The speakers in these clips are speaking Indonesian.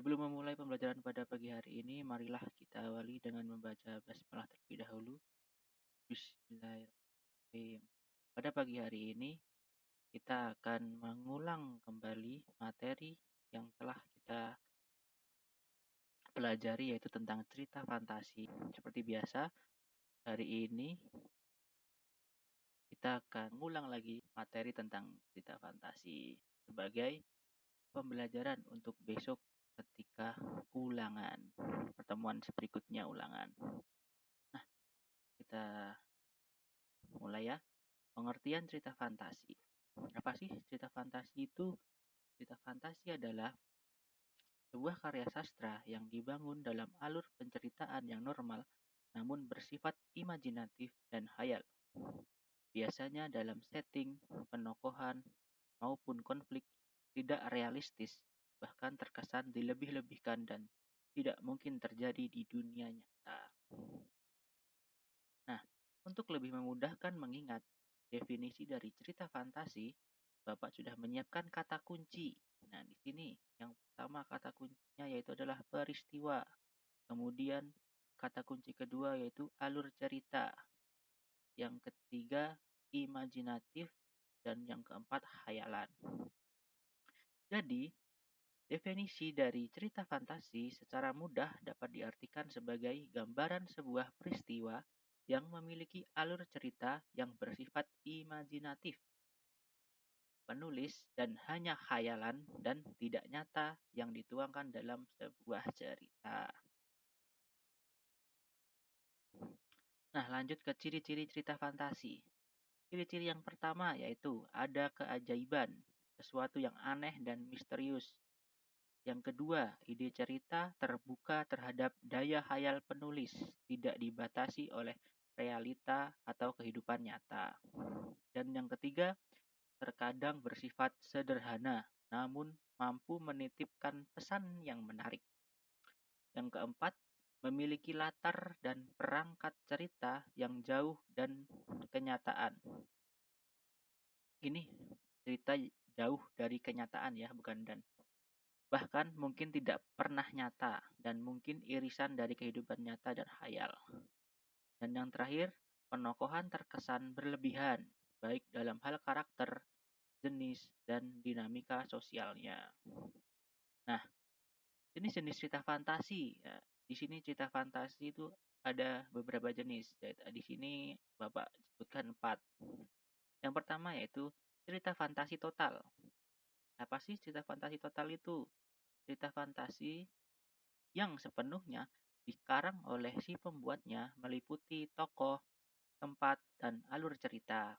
Sebelum memulai pembelajaran pada pagi hari ini, marilah kita awali dengan membaca basmalah terlebih dahulu. Bismillahirrahmanirrahim. Pada pagi hari ini, kita akan mengulang kembali materi yang telah kita pelajari, yaitu tentang cerita fantasi. Seperti biasa, hari ini kita akan mengulang lagi materi tentang cerita fantasi sebagai pembelajaran untuk besok ketika ulangan. Pertemuan berikutnya ulangan. Kita mulai ya. Pengertian cerita fantasi. Apa sih cerita fantasi itu? Cerita fantasi adalah sebuah karya sastra yang dibangun dalam alur penceritaan yang normal namun bersifat imajinatif dan khayal. Biasanya dalam setting penokohan maupun konflik tidak realistis, bahkan terkesan dilebih-lebihkan dan tidak mungkin terjadi di dunia nyata. Nah, untuk lebih memudahkan mengingat definisi dari cerita fantasi, Bapak sudah menyiapkan kata kunci. Nah, di sini yang pertama kata kuncinya yaitu adalah peristiwa. Kemudian kata kunci kedua yaitu alur cerita. Yang ketiga imajinatif dan yang keempat khayalan. Jadi, definisi dari cerita fantasi secara mudah dapat diartikan sebagai gambaran sebuah peristiwa yang memiliki alur cerita yang bersifat imajinatif, penulis dan hanya khayalan dan tidak nyata yang dituangkan dalam sebuah cerita. Nah, lanjut ke ciri-ciri cerita fantasi. Ciri-ciri yang pertama yaitu ada keajaiban, sesuatu yang aneh dan misterius. Yang kedua, ide cerita terbuka terhadap daya khayal penulis, tidak dibatasi oleh realita atau kehidupan nyata. Dan yang ketiga, terkadang bersifat sederhana, namun mampu menitipkan pesan yang menarik. Yang keempat, memiliki latar dan perangkat cerita yang jauh dan kenyataan. Ini cerita jauh dari kenyataan ya, bukan dan. Bahkan mungkin tidak pernah nyata dan mungkin irisan dari kehidupan nyata dan khayal. Dan yang terakhir, penokohan terkesan berlebihan, baik dalam hal karakter, jenis, dan dinamika sosialnya. Nah, jenis-jenis cerita fantasi. Ya, di sini cerita fantasi itu ada beberapa jenis. Di sini Bapak sebutkan 4. Yang pertama yaitu cerita fantasi total. Apa sih cerita fantasi total itu? Cerita fantasi yang sepenuhnya dikarang oleh si pembuatnya meliputi tokoh, tempat, dan alur cerita.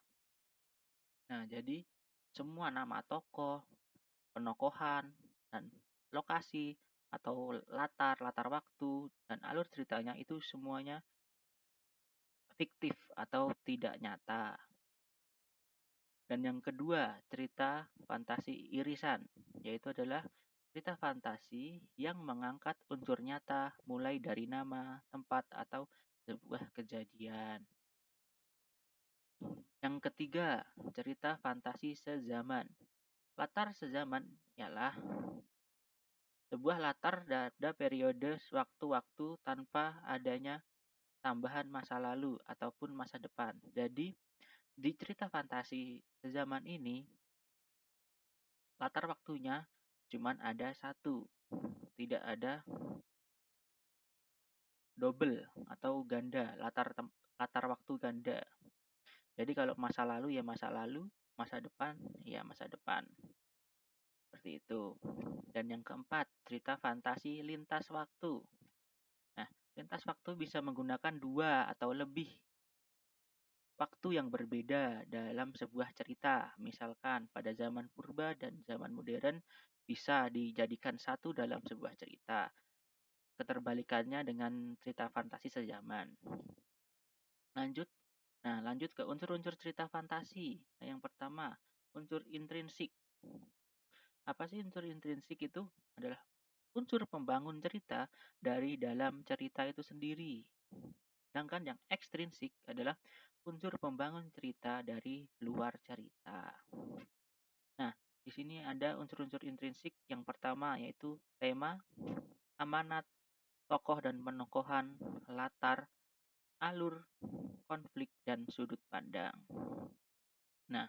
Nah, jadi semua nama tokoh, penokohan, dan lokasi atau latar waktu dan alur ceritanya itu semuanya fiktif atau tidak nyata. Dan yang kedua, cerita fantasi irisan, yaitu adalah cerita fantasi yang mengangkat unsur nyata mulai dari nama, tempat, atau sebuah kejadian. Yang ketiga, cerita fantasi sezaman. Latar sezaman ialah sebuah latar pada periode waktu-waktu tanpa adanya tambahan masa lalu ataupun masa depan. Jadi, di cerita fantasi sezaman ini, latar waktunya cuma ada satu, tidak ada double atau ganda, latar waktu ganda. Jadi kalau masa lalu ya masa lalu, masa depan ya masa depan. Seperti itu. Dan yang keempat, cerita fantasi lintas waktu. Nah, lintas waktu bisa menggunakan 2 atau lebih waktu yang berbeda dalam sebuah cerita. Misalkan pada zaman purba dan zaman modern bisa dijadikan satu dalam sebuah cerita. Keterbalikannya dengan cerita fantasi sezaman. Lanjut. Nah, lanjut ke unsur-unsur cerita fantasi. Nah, yang pertama, unsur intrinsik. Apa sih unsur intrinsik itu? Adalah unsur pembangun cerita dari dalam cerita itu sendiri. Sedangkan yang ekstrinsik adalah unsur pembangun cerita dari luar cerita. Nah, Di sini ada unsur-unsur intrinsik. Yang pertama yaitu tema, amanat, tokoh dan penokohan, latar, alur, konflik, dan sudut pandang. Nah,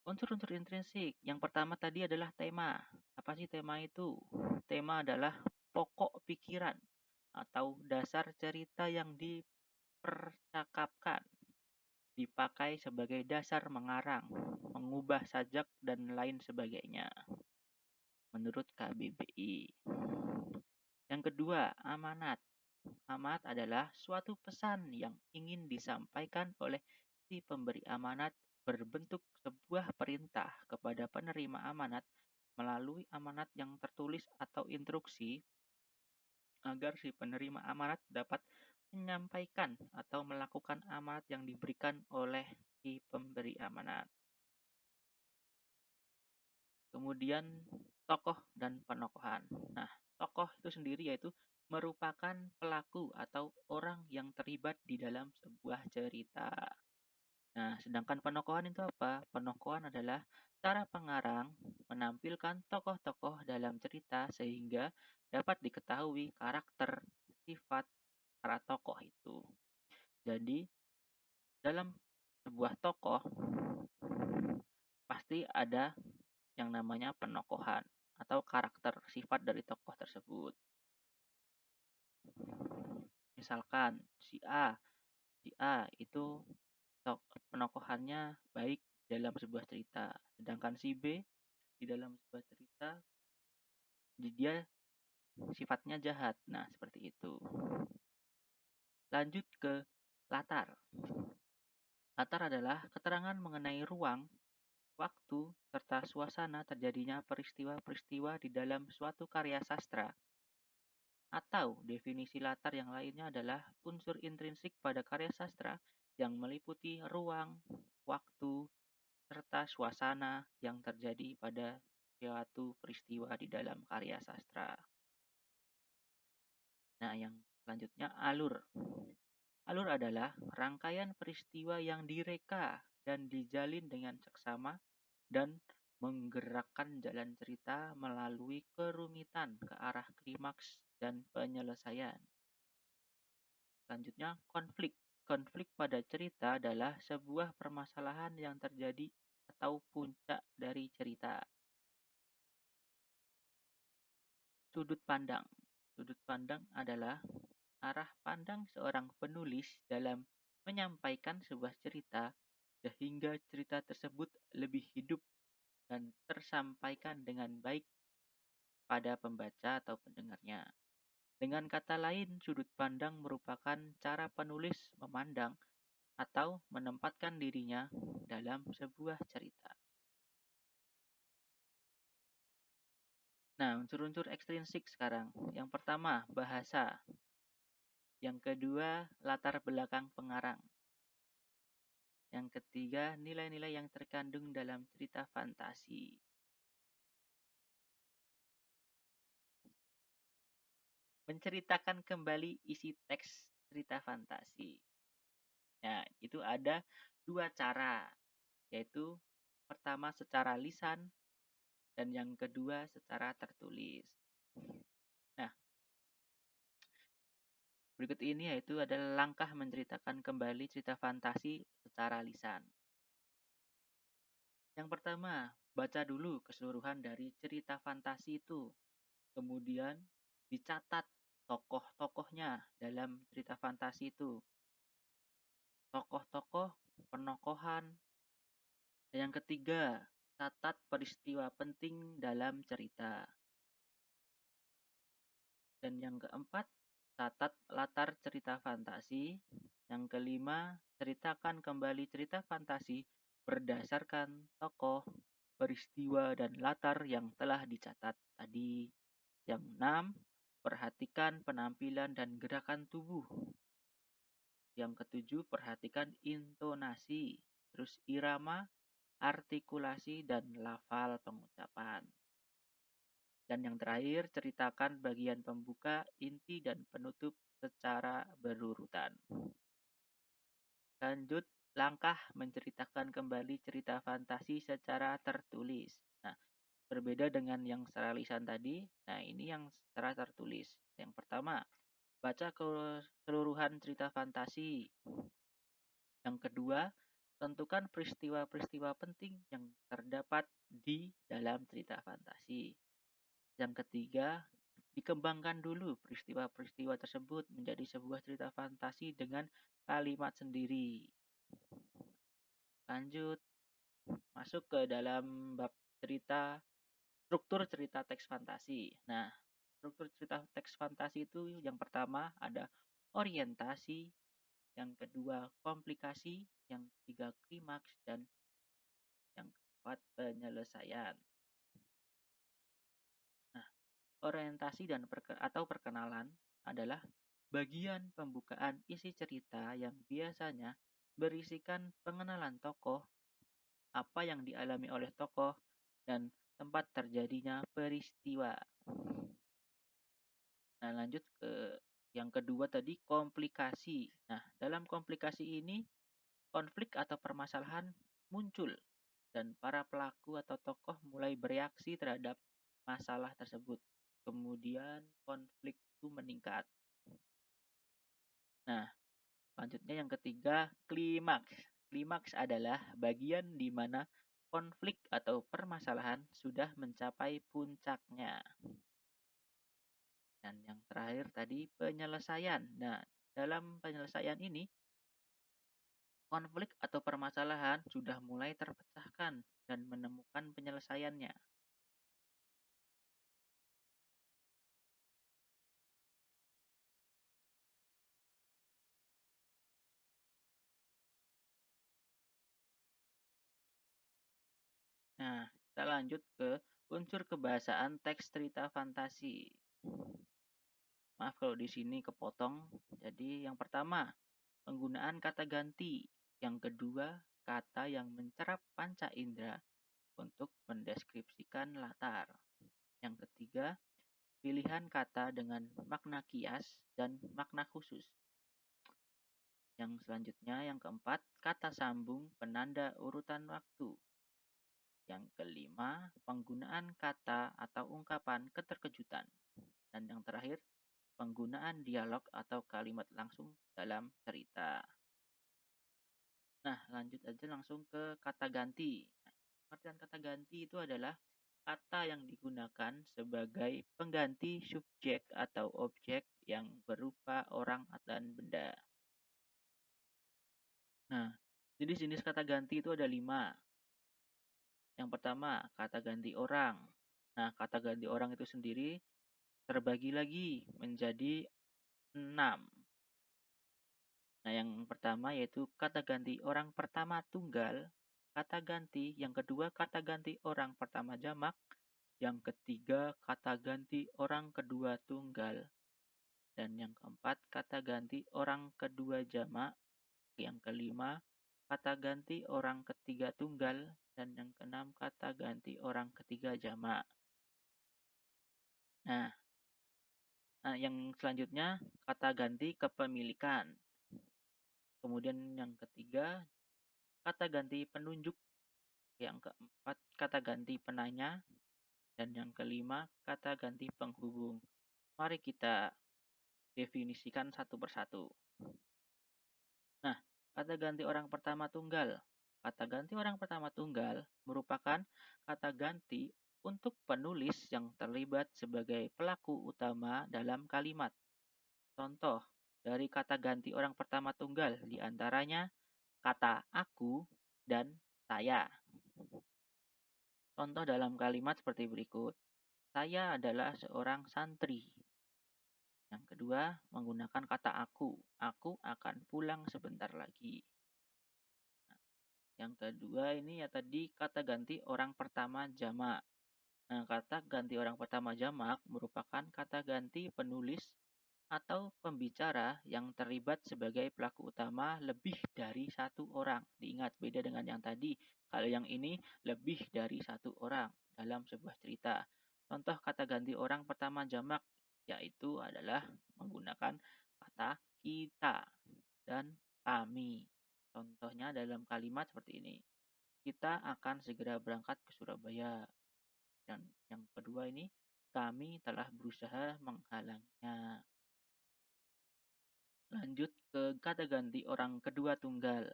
unsur-unsur intrinsik. Yang pertama tadi adalah tema. Apa sih tema itu? Tema adalah pokok pikiran atau dasar cerita yang dipercakapkan, dipakai sebagai dasar mengarang, mengubah sajak, dan lain sebagainya, menurut KBBI. Yang kedua, amanat. Amanat adalah suatu pesan yang ingin disampaikan oleh si pemberi amanat berbentuk sebuah perintah kepada penerima amanat melalui amanat yang tertulis atau instruksi agar si penerima amanat dapat menyampaikan atau melakukan amanat yang diberikan oleh si pemberi amanat. Kemudian tokoh dan penokohan. Nah, tokoh itu sendiri yaitu merupakan pelaku atau orang yang terlibat di dalam sebuah cerita. Nah, sedangkan penokohan itu apa? Penokohan adalah cara pengarang menampilkan tokoh-tokoh dalam cerita sehingga dapat diketahui karakter, sifat para tokoh itu. Jadi, dalam sebuah tokoh pasti ada yang namanya penokohan atau karakter sifat dari tokoh tersebut. Misalkan si A itu penokohannya baik dalam sebuah cerita, sedangkan si B di dalam sebuah cerita dia sifatnya jahat. Nah, seperti itu. Lanjut ke latar. Latar adalah keterangan mengenai ruang, waktu, serta suasana terjadinya peristiwa-peristiwa di dalam suatu karya sastra. Atau definisi latar yang lainnya adalah unsur intrinsik pada karya sastra yang meliputi ruang, waktu, serta suasana yang terjadi pada suatu peristiwa di dalam karya sastra. Nah, yang selanjutnya alur. Alur adalah rangkaian peristiwa yang direka dan dijalin dengan seksama dan menggerakkan jalan cerita melalui kerumitan ke arah klimaks dan penyelesaian. Selanjutnya, konflik. Konflik pada cerita adalah sebuah permasalahan yang terjadi atau puncak dari cerita. Sudut pandang. Sudut pandang adalah arah pandang seorang penulis dalam menyampaikan sebuah cerita sehingga cerita tersebut lebih hidup dan tersampaikan dengan baik pada pembaca atau pendengarnya. Dengan kata lain, sudut pandang merupakan cara penulis memandang atau menempatkan dirinya dalam sebuah cerita. Nah, unsur-unsur ekstrinsik sekarang. Yang pertama, bahasa. Yang kedua, latar belakang pengarang. Yang ketiga, nilai-nilai yang terkandung dalam cerita fantasi. Menceritakan kembali isi teks cerita fantasi. Nah, itu ada dua cara, yaitu pertama secara lisan dan yang kedua secara tertulis. Nah, berikut ini yaitu adalah langkah menceritakan kembali cerita fantasi secara lisan. Yang pertama, baca dulu keseluruhan dari cerita fantasi itu. Kemudian dicatat tokoh-tokohnya dalam cerita fantasi itu. Tokoh-tokoh, penokohan. Dan yang ketiga, catat peristiwa penting dalam cerita. Dan yang keempat, catat latar cerita fantasi. Yang kelima, ceritakan kembali cerita fantasi berdasarkan tokoh, peristiwa, dan latar yang telah dicatat tadi. Yang enam, perhatikan penampilan dan gerakan tubuh. Yang ketujuh, perhatikan intonasi, terus irama, artikulasi, dan lafal pengucapan. Dan yang terakhir, ceritakan bagian pembuka, inti, dan penutup secara berurutan. Lanjut langkah menceritakan kembali cerita fantasi secara tertulis. Nah, berbeda dengan yang secara lisan tadi, nah ini yang secara tertulis. Yang pertama, baca keseluruhan cerita fantasi. Yang kedua, tentukan peristiwa-peristiwa penting yang terdapat di dalam cerita fantasi. Yang ketiga, dikembangkan dulu peristiwa-peristiwa tersebut menjadi sebuah cerita fantasi dengan kalimat sendiri. Lanjut, masuk ke dalam bab cerita, struktur cerita teks fantasi. Nah, struktur cerita teks fantasi itu yang pertama ada orientasi, yang kedua komplikasi, yang ketiga klimaks, dan yang keempat penyelesaian. Nah, orientasi dan atau perkenalan adalah bagian pembukaan isi cerita yang biasanya berisikan pengenalan tokoh, apa yang dialami oleh tokoh, dan tempat terjadinya peristiwa. Nah, lanjut ke yang kedua tadi, komplikasi. Nah, dalam komplikasi ini konflik atau permasalahan muncul dan para pelaku atau tokoh mulai bereaksi terhadap masalah tersebut. Kemudian konflik itu meningkat. Nah, selanjutnya yang ketiga, klimaks. Klimaks adalah bagian di mana konflik atau permasalahan sudah mencapai puncaknya. Dan yang terakhir tadi, penyelesaian. Nah, dalam penyelesaian ini, konflik atau permasalahan sudah mulai terpecahkan dan menemukan penyelesaiannya. Nah, kita lanjut ke unsur kebahasaan teks cerita fantasi. Maaf kalau di sini kepotong. Jadi yang pertama, penggunaan kata ganti. Yang kedua, kata yang mencerap panca indera untuk mendeskripsikan latar. Yang ketiga, pilihan kata dengan makna kias dan makna khusus. Yang selanjutnya, yang keempat, kata sambung penanda urutan waktu. Yang kelima, penggunaan kata atau ungkapan keterkejutan. Dan yang terakhir, penggunaan dialog atau kalimat langsung dalam cerita. Nah, lanjut aja langsung ke kata ganti. Nah, pengertian kata ganti itu adalah kata yang digunakan sebagai pengganti subjek atau objek yang berupa orang dan benda. Nah, jenis-jenis kata ganti itu ada 5. Yang pertama, kata ganti orang. Nah, kata ganti orang itu sendiri terbagi lagi menjadi 6. Nah, yang pertama yaitu kata ganti orang pertama tunggal, kata ganti yang kedua kata ganti orang pertama jamak, yang ketiga kata ganti orang kedua tunggal, dan yang keempat kata ganti orang kedua jamak, yang kelima kata ganti orang ketiga tunggal, dan yang keenam kata ganti orang ketiga jamak. Nah, yang selanjutnya kata ganti kepemilikan. Kemudian yang ketiga kata ganti penunjuk, yang keempat kata ganti penanya, dan yang kelima kata ganti penghubung. Mari kita definisikan satu persatu. Nah, kata ganti orang pertama tunggal. Kata ganti orang pertama tunggal merupakan kata ganti untuk penulis yang terlibat sebagai pelaku utama dalam kalimat. Contoh dari kata ganti orang pertama tunggal diantaranya kata aku dan saya. Contoh dalam kalimat seperti berikut. Saya adalah seorang santri. Yang kedua, menggunakan kata aku. Aku akan pulang sebentar lagi. Yang kedua ini ya tadi kata ganti orang pertama jamak. Nah, kata ganti orang pertama jamak merupakan kata ganti penulis atau pembicara yang terlibat sebagai pelaku utama lebih dari satu orang. Diingat, beda dengan yang tadi. Kalau yang ini lebih dari satu orang dalam sebuah cerita. Contoh kata ganti orang pertama jamak yaitu adalah menggunakan kata kita dan kami. Contohnya dalam kalimat seperti ini. Kita akan segera berangkat ke Surabaya. Dan yang kedua ini, kami telah berusaha menghalanginya. Lanjut ke kata ganti orang kedua tunggal.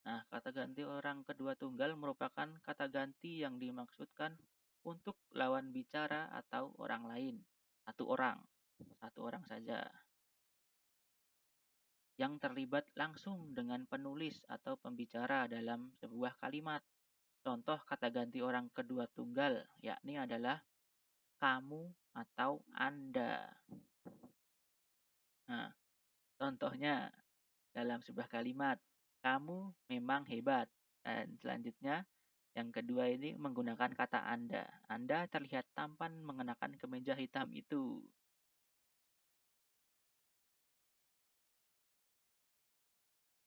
Nah, kata ganti orang kedua tunggal merupakan kata ganti yang dimaksudkan untuk lawan bicara atau orang lain. Satu orang saja. Yang terlibat langsung dengan penulis atau pembicara dalam sebuah kalimat. Contoh kata ganti orang kedua tunggal, yakni adalah kamu atau Anda. Nah, contohnya dalam sebuah kalimat, kamu memang hebat. Dan selanjutnya, yang kedua ini menggunakan kata Anda. Anda terlihat tampan mengenakan kemeja hitam itu.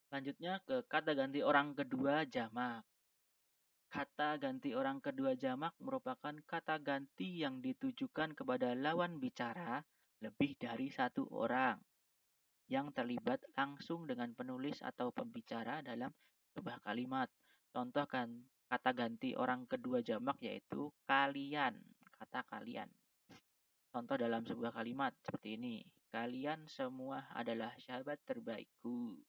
Lanjutnya ke kata ganti orang kedua jamak. Kata ganti orang kedua jamak merupakan kata ganti yang ditujukan kepada lawan bicara lebih dari satu orang yang terlibat langsung dengan penulis atau pembicara dalam sebuah kalimat. Contoh kan kata ganti orang kedua jamak yaitu kalian, kata kalian. Contoh dalam sebuah kalimat seperti ini. Kalian semua adalah sahabat terbaikku.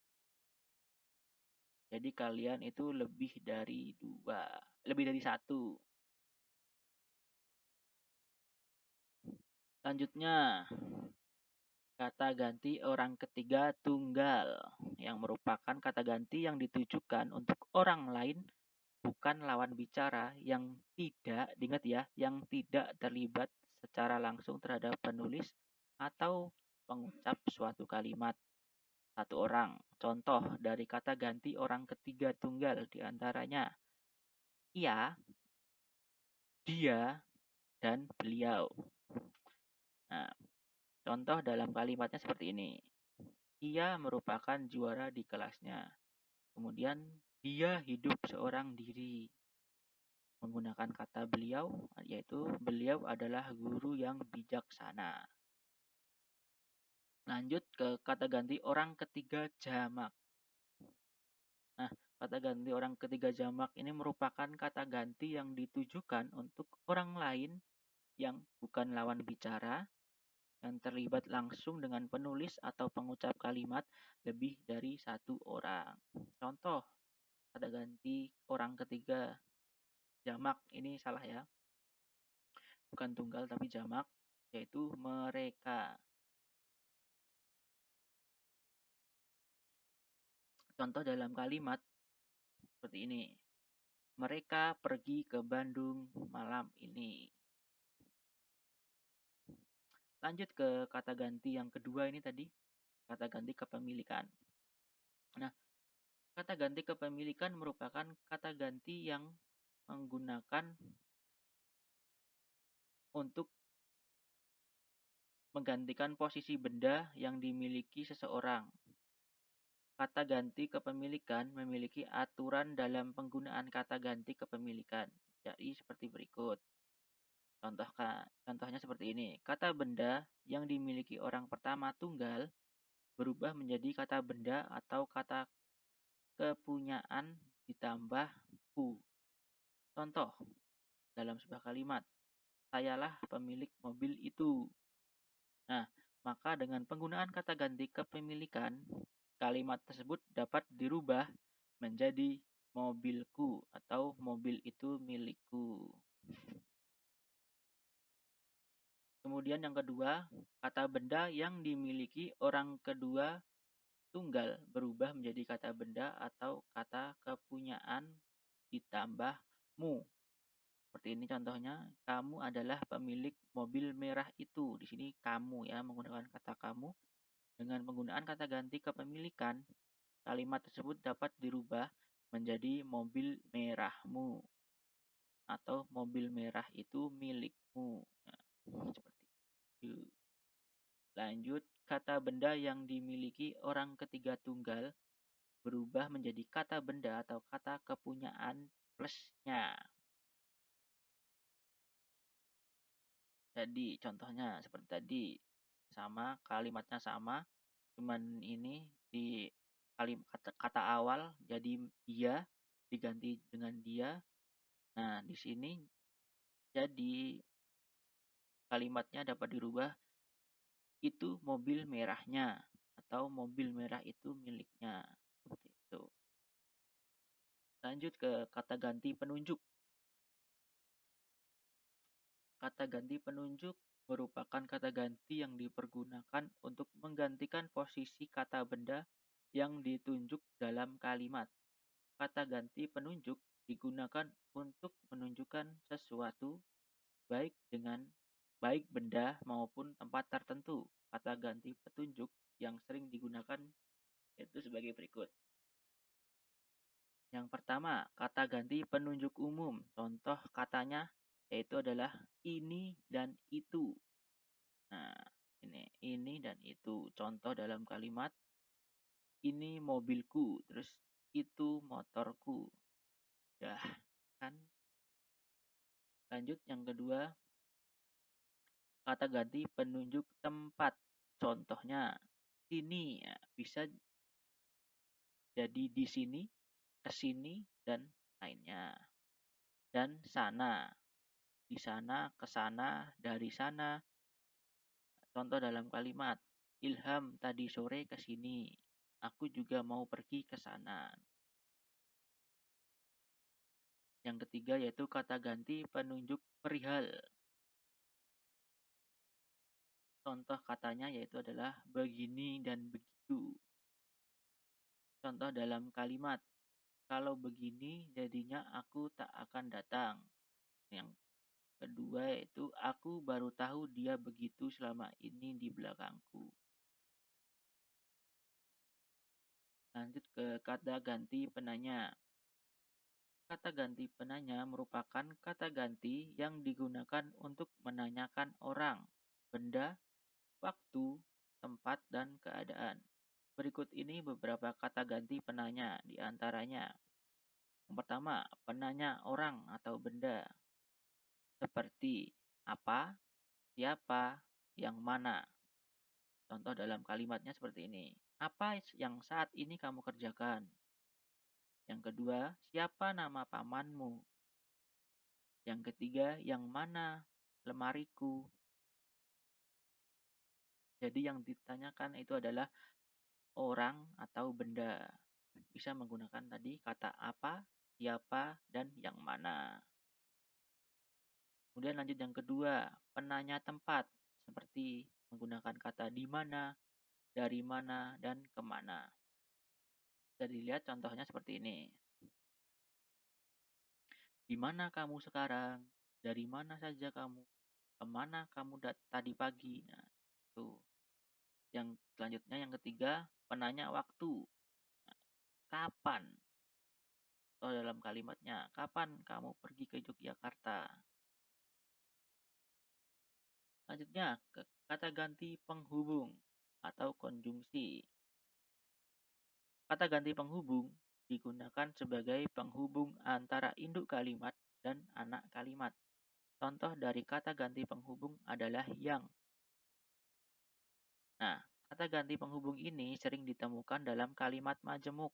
Jadi kalian itu lebih dari dua, lebih dari satu. Selanjutnya, kata ganti orang ketiga tunggal, yang merupakan kata ganti yang ditujukan untuk orang lain, bukan lawan bicara yang tidak, diingat ya, yang tidak terlibat secara langsung terhadap penulis atau pengucap suatu kalimat. Satu orang. Contoh dari kata ganti orang ketiga tunggal diantaranya ia, dia, dan beliau. Nah, contoh dalam kalimatnya seperti ini. Ia merupakan juara di kelasnya. Kemudian, dia hidup seorang diri. Menggunakan kata beliau, yaitu beliau adalah guru yang bijaksana. Lanjut ke kata ganti orang ketiga jamak. Nah, kata ganti orang ketiga jamak ini merupakan kata ganti yang ditujukan untuk orang lain yang bukan lawan bicara, yang terlibat langsung dengan penulis atau pengucap kalimat lebih dari satu orang. Contoh, kata ganti orang ketiga jamak ini salah ya, bukan tunggal tapi jamak, yaitu mereka. Contoh dalam kalimat seperti ini. Mereka pergi ke Bandung malam ini. Lanjut ke kata ganti yang kedua ini tadi, kata ganti kepemilikan. Nah, kata ganti kepemilikan merupakan kata ganti yang menggunakan untuk menggantikan posisi benda yang dimiliki seseorang. Kata ganti kepemilikan memiliki aturan dalam penggunaan kata ganti kepemilikan. Jadi seperti berikut. Contohnya seperti ini. Kata benda yang dimiliki orang pertama tunggal berubah menjadi kata benda atau kata kepunyaan ditambah ku. Contoh dalam sebuah kalimat. Sayalah pemilik mobil itu. Nah, maka dengan penggunaan kata ganti kepemilikan, kalimat tersebut dapat dirubah menjadi mobilku atau mobil itu milikku. Kemudian yang kedua, kata benda yang dimiliki orang kedua tunggal berubah menjadi kata benda atau kata kepunyaan ditambah mu. Seperti ini contohnya, kamu adalah pemilik mobil merah itu. Di sini kamu ya, menggunakan kata kamu. Dengan penggunaan kata ganti kepemilikan, kalimat tersebut dapat dirubah menjadi mobil merahmu atau mobil merah itu milikmu. Nah, seperti itu. Lanjut, kata benda yang dimiliki orang ketiga tunggal berubah menjadi kata benda atau kata kepunyaan plusnya. Jadi contohnya seperti tadi, sama kalimatnya sama, cuman ini di kata awal jadi dia diganti dengan dia. Nah, di sini jadi kalimatnya dapat dirubah, itu mobil merahnya atau mobil merah itu miliknya. Seperti itu. Lanjut ke kata ganti penunjuk. Kata ganti penunjuk merupakan kata ganti yang dipergunakan untuk menggantikan posisi kata benda yang ditunjuk dalam kalimat. Kata ganti penunjuk digunakan untuk menunjukkan sesuatu baik benda maupun tempat tertentu. Kata ganti petunjuk yang sering digunakan yaitu sebagai berikut. Yang pertama, kata ganti penunjuk umum. Contoh katanya yaitu adalah ini dan itu. Nah, ini dan itu. Contoh dalam kalimat, ini mobilku, terus itu motorku. Dah, kan? Lanjut yang kedua, kata ganti penunjuk tempat. Contohnya, sini ya, bisa jadi di sini, ke sini, dan lainnya. Dan sana, di sana, ke sana, dari sana. Contoh dalam kalimat, Ilham tadi sore ke sini. Aku juga mau pergi ke sana. Yang ketiga yaitu kata ganti penunjuk perihal. Contoh katanya yaitu adalah begini dan begitu. Contoh dalam kalimat, kalau begini jadinya aku tak akan datang. Yang kedua yaitu aku baru tahu dia begitu selama ini di belakangku. Lanjut ke kata ganti penanya. Kata ganti penanya merupakan kata ganti yang digunakan untuk menanyakan orang, benda, waktu, tempat, dan keadaan. Berikut ini beberapa kata ganti penanya, di antaranya. Yang pertama, penanya orang atau benda. Seperti apa, siapa, yang mana. Contoh dalam kalimatnya seperti ini. Apa yang saat ini kamu kerjakan? Yang kedua, siapa nama pamanmu? Yang ketiga, yang mana lemariku? Jadi yang ditanyakan itu adalah orang atau benda. Bisa menggunakan tadi kata apa, siapa, dan yang mana. Kemudian lanjut yang kedua, penanya tempat. Seperti menggunakan kata di mana, dari mana, dan kemana. Bisa dilihat contohnya seperti ini. Di mana kamu sekarang? Dari mana saja kamu? Kemana kamu tadi pagi? Nah, itu. Yang selanjutnya yang ketiga, penanya waktu. Kapan? Atau dalam kalimatnya, kapan kamu pergi ke Yogyakarta? Selanjutnya, kata ganti penghubung atau konjungsi. Kata ganti penghubung digunakan sebagai penghubung antara induk kalimat dan anak kalimat. Contoh dari kata ganti penghubung adalah yang. Nah, kata ganti penghubung ini sering ditemukan dalam kalimat majemuk.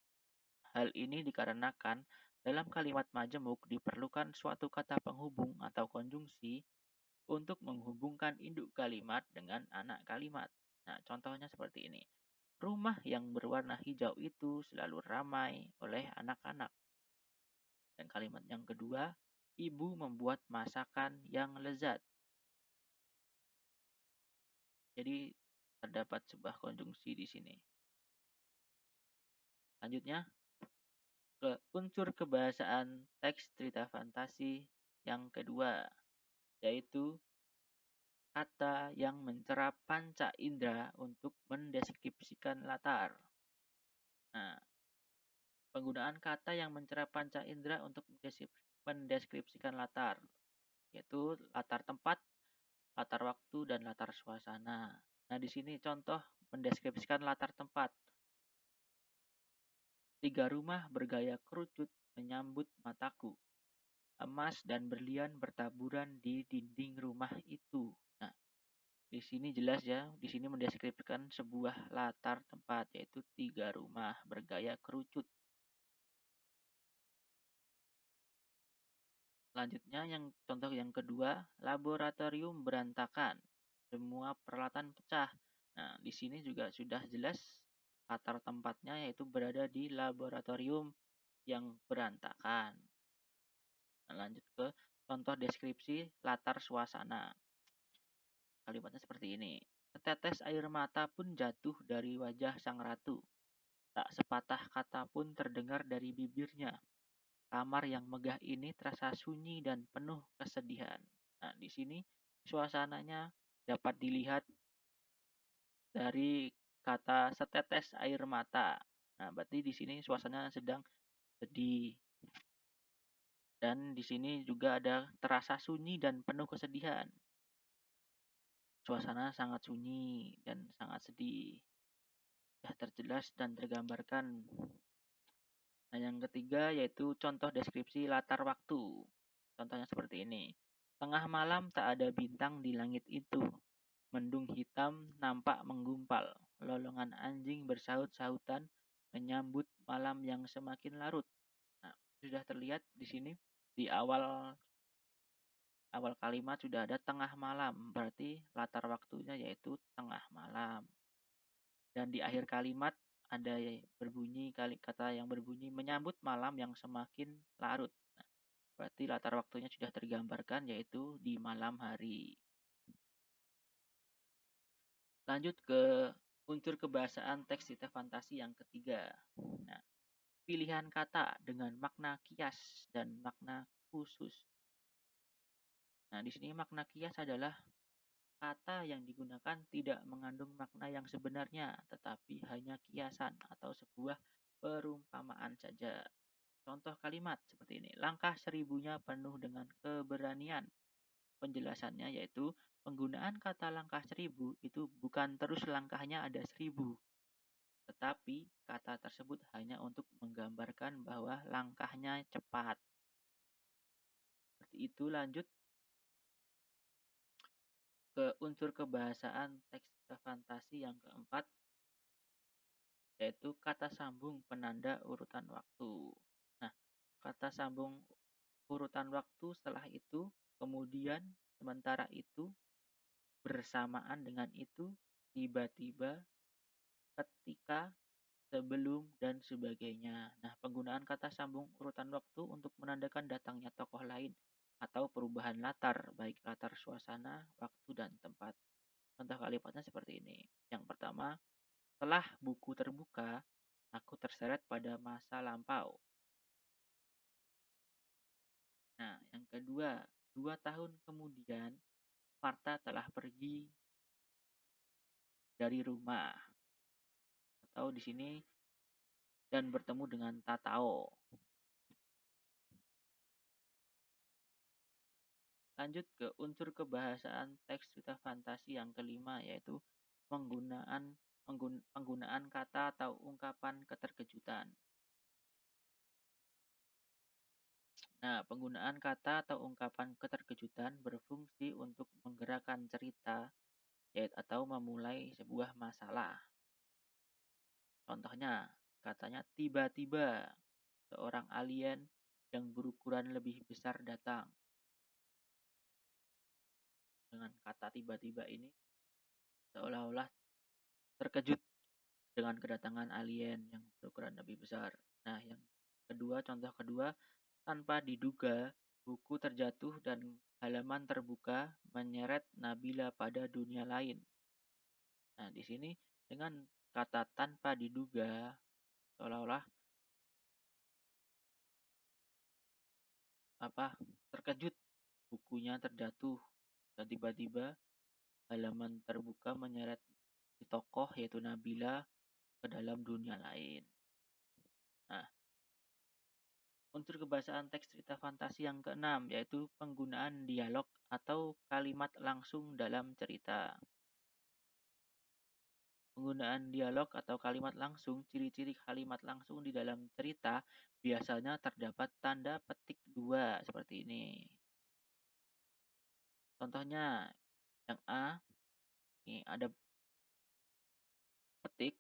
Hal ini dikarenakan dalam kalimat majemuk diperlukan suatu kata penghubung atau konjungsi untuk menghubungkan induk kalimat dengan anak kalimat. Nah, contohnya seperti ini. Rumah yang berwarna hijau itu selalu ramai oleh anak-anak. Dan kalimat yang kedua, ibu membuat masakan yang lezat. Jadi terdapat sebuah konjungsi di sini. Lanjutnya ke unsur kebahasaan teks cerita fantasi yang kedua, yaitu kata yang mencerap panca indera untuk mendeskripsikan latar. Nah, penggunaan kata yang mencerap panca indera untuk mendeskripsikan latar, yaitu latar tempat, latar waktu, dan latar suasana. Nah, di sini contoh mendeskripsikan latar tempat. 3 rumah bergaya kerucut menyambut mataku. Emas dan berlian bertaburan di dinding rumah itu. Nah, Di sini jelas ya, di sini mendeskripsikan sebuah latar tempat, yaitu 3 rumah bergaya kerucut. Selanjutnya contoh yang kedua, laboratorium berantakan. Semua peralatan pecah. Nah, di sini juga sudah jelas latar tempatnya yaitu berada di laboratorium yang berantakan. Nah, lanjut ke contoh deskripsi latar suasana. Kalimatnya seperti ini. Setetes air mata pun jatuh dari wajah sang ratu. Tak sepatah kata pun terdengar dari bibirnya. Kamar yang megah ini terasa sunyi dan penuh kesedihan. Nah, di sini suasananya dapat dilihat dari kata setetes air mata. Nah, berarti di sini suasana sedang sedih. Dan di sini juga ada terasa sunyi dan penuh kesedihan. Suasana sangat sunyi dan sangat sedih. Ya, terjelas dan tergambarkan. Nah, yang ketiga yaitu contoh deskripsi latar waktu. Contohnya seperti ini. Tengah malam tak ada bintang di langit itu. Mendung hitam nampak menggumpal. Lolongan anjing bersaut-sautan menyambut malam yang semakin larut. Nah, sudah terlihat di sini di awal awal kalimat sudah ada tengah malam, berarti latar waktunya yaitu tengah malam. Dan di akhir kalimat ada berbunyi kata yang berbunyi menyambut malam yang semakin larut. Nah, berarti latar waktunya sudah tergambarkan yaitu di malam hari. Lanjut ke unsur kebahasaan teks cerita fantasi yang ketiga. Nah, pilihan kata dengan makna kias dan makna khusus. Nah, di sini makna kias adalah kata yang digunakan tidak mengandung makna yang sebenarnya, tetapi hanya kiasan atau sebuah perumpamaan saja. Contoh kalimat seperti ini. Langkah seribunya penuh dengan keberanian. Penjelasannya yaitu penggunaan kata langkah seribu itu bukan terus langkahnya ada 1000, tetapi kata tersebut hanya untuk menggambarkan bahwa langkahnya cepat. Seperti itu. Lanjut ke unsur kebahasaan teks fantasi yang keempat, yaitu kata sambung penanda urutan waktu. Nah, kata sambung urutan waktu setelah itu, kemudian, sementara itu, bersamaan dengan itu, tiba-tiba, ketika, sebelum, dan sebagainya. Nah, penggunaan kata sambung urutan waktu untuk menandakan datangnya tokoh lain atau perubahan latar, baik latar suasana, waktu, dan tempat. Contoh kalimatnya seperti ini. Yang pertama, setelah buku terbuka, aku terseret pada masa lampau. Nah, yang kedua, 2 tahun kemudian, Marta telah pergi dari rumah. Atau di sini, dan bertemu dengan Tatao. Lanjut ke unsur kebahasaan teks cerita fantasi yang kelima, yaitu penggunaan kata atau ungkapan keterkejutan. Nah, penggunaan kata atau ungkapan keterkejutan berfungsi untuk menggerakkan cerita atau memulai sebuah masalah. Contohnya, katanya tiba-tiba seorang alien yang berukuran lebih besar datang. Dengan kata tiba-tiba ini seolah-olah terkejut dengan kedatangan alien yang berukuran lebih besar. Nah, yang kedua, contoh kedua, tanpa diduga, buku terjatuh dan halaman terbuka menyeret Nabila pada dunia lain. Nah, di sini dengan kata tanpa diduga, seolah-olah terkejut, bukunya terjatuh dan tiba-tiba halaman terbuka menyeret si tokoh yaitu Nabila ke dalam dunia lain. Nah, unsur kebahasaan teks cerita fantasi yang keenam, yaitu penggunaan dialog atau kalimat langsung dalam cerita. Penggunaan dialog atau kalimat langsung, ciri-ciri kalimat langsung di dalam cerita biasanya terdapat tanda petik 2 seperti ini. Contohnya, yang A, Ini ada petik,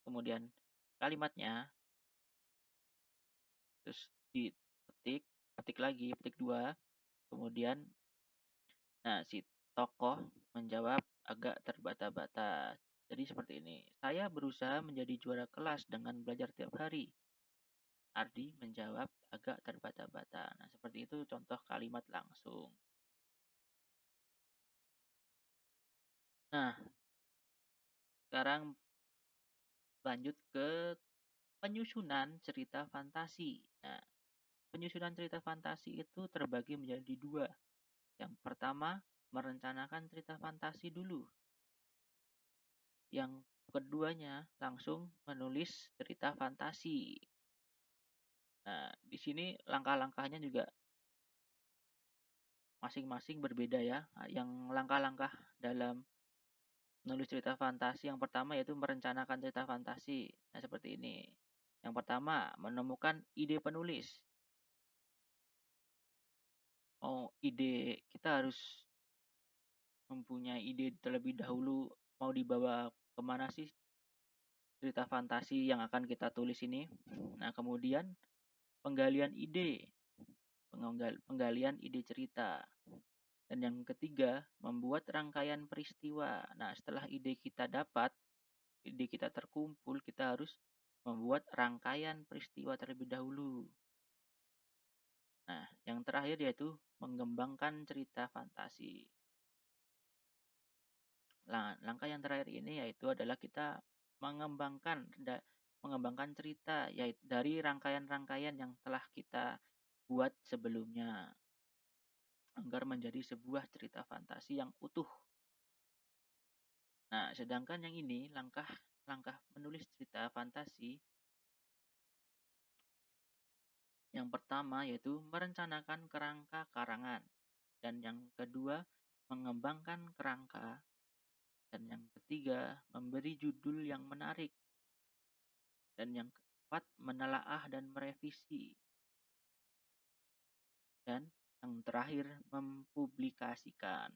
kemudian kalimatnya, terus dipetik, petik lagi, petik 2, kemudian si tokoh menjawab agak terbata-bata. Jadi seperti ini, "Saya berusaha menjadi juara kelas dengan belajar tiap hari." Ardi menjawab agak terbata-bata. Nah, seperti itu contoh kalimat langsung. Nah, sekarang lanjut ke penyusunan cerita fantasi. Nah, penyusunan cerita fantasi itu terbagi menjadi dua. Yang pertama, merencanakan cerita fantasi dulu. Yang keduanya, langsung menulis cerita fantasi. Nah, di sini langkah-langkahnya juga masing-masing berbeda ya. Yang langkah-langkah dalam menulis cerita fantasi yang pertama yaitu merencanakan cerita fantasi. Nah, seperti ini. Yang pertama, menemukan ide penulis. Oh, ide kita harus mempunyai ide terlebih dahulu mau dibawa kemana sih cerita fantasi yang akan kita tulis ini. Nah, kemudian penggalian ide, penggalian ide cerita. Dan yang ketiga, membuat rangkaian peristiwa. Nah, setelah ide kita dapat, ide kita terkumpul, kita harus membuat rangkaian peristiwa terlebih dahulu. Nah, yang terakhir yaitu mengembangkan cerita fantasi. Nah, langkah yang terakhir ini yaitu adalah kita mengembangkan cerita yaitu dari rangkaian-rangkaian yang telah kita buat sebelumnya agar menjadi sebuah cerita fantasi yang utuh. Nah, sedangkan yang ini langkah menulis cerita fantasi yang pertama yaitu merencanakan kerangka karangan, dan yang kedua mengembangkan kerangka, dan yang ketiga memberi judul yang menarik, dan yang keempat menelaah dan merevisi, dan yang terakhir mempublikasikan.